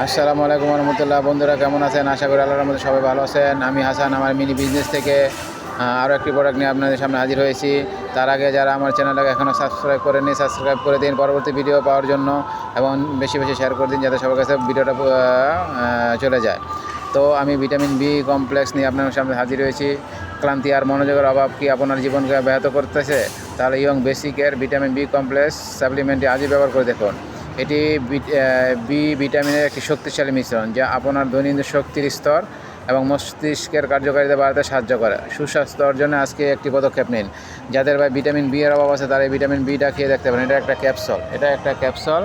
আসসালামু আলাইকুম রহমতুল্লাহ। বন্ধুরা কেমন আছেন? আশা করি আল্লাহর রহমতে সবাই ভালো আছেন। আমি হাসান, আমার মিনি বিজনেস থেকে আরও একটি প্রোডাক্ট নিয়ে আপনাদের সামনে হাজির হয়েছি। তার আগে যারা আমার চ্যানেলটাকে এখনও সাবস্ক্রাইব করেনি, সাবস্ক্রাইব করে দিন পরবর্তী ভিডিও পাওয়ার জন্য, এবং বেশি বেশি শেয়ার করে দিন যাতে সবার কাছে ভিডিওটা চলে যায়। তো আমি ভিটামিন বি কমপ্লেক্স নিয়ে আপনাদের সামনে হাজির হয়েছি। ক্লান্তি আর মনোযোগের অভাব কি আপনার জীবনকে ব্যাহত করতেছে? তাহলে ইয়ং বেসিকের ভিটামিন বি কমপ্লেক্স সাপ্লিমেন্টটি আজই ব্যবহার করে দেখুন। এটি বি ভিটামিনের একটি শক্তিশালী মিশ্রণ যা আপনার দৈনন্দিন শক্তির স্তর এবং মস্তিষ্কের কার্যকারিতা বাড়াতে সাহায্য করে। সুস্বাস্থ্য অর্জনে আজকে একটি পদক্ষেপ নিন। যাদের ভিটামিন বি এর অভাব আছে তারা এই ভিটামিন বিটা খেয়ে দেখতে পারেন। এটা একটা ক্যাপসুল,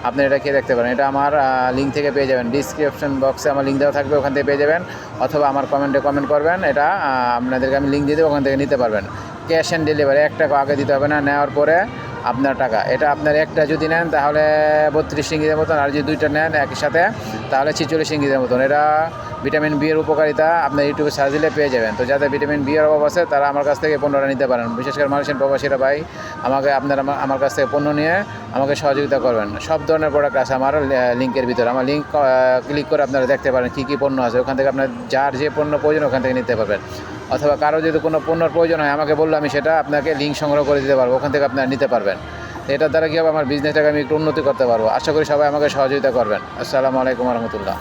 আপনি এটা খেয়ে দেখতে পারেন। এটা আমার লিঙ্ক থেকে পেয়ে যাবেন, ডিসক্রিপশন বক্সে আমার লিঙ্ক দেওয়া থাকবে, ওখান থেকে পেয়ে যাবেন, অথবা আমার কমেন্টে কমেন্ট করবেন, এটা আপনাদেরকে আমি লিঙ্ক দিয়ে দেবো, ওখান থেকে নিতে পারবেন। ক্যাশ অন ডেলিভারি, 1 টাকা আগে দিতে হবে না, নেওয়ার পরে আপনার টাকা। এটা আপনার একটা যদি নেন তাহলে 32 ইঙ্গিতের মতন, আর যদি 2টা নেন একই সাথে তাহলে 46 ইঙ্গিতের মতন। এটা ভিটামিন বি এর উপকারিতা আপনার ইউটিউবে সার্চ দিলে পেয়ে যাবেন। তো যাদের ভিটামিন বি এর অভাব আছে তারা আমার কাছ থেকে পণ্যটা নিতে পারেন। বিশেষ করে মালয়েশিয়ান প্রবাসীরা ভাই আপনারা আমার কাছ থেকে পণ্য নিয়ে আমাকে সহযোগিতা করবেন। সব ধরনের প্রোডাক্ট আছে আমার লিঙ্কের ভিতরে। আমার লিঙ্ক ক্লিক করে আপনারা দেখতে পারেন কী কী পণ্য আছে। ওখান থেকে আপনার যার যে পণ্য প্রয়োজন ওখান থেকে নিতে পারবেন, অথবা কারো যদি কোনো পণ্যর প্রয়োজন হয় আমাকে বললে আমি সেটা আপনাকে লিঙ্ক সংগ্রহ করে দিতে পারবো, ওখান থেকে আপনারা নিতে পারবেন। এটার দ্বারা কী হবে, আমার বিজনেসটাকে আমি একটু উন্নতি করতে পারবো। আশা করি সবাই আমাকে সহযোগিতা করবেন। আসসালামু আলাইকুম রহমতুল্লাহ।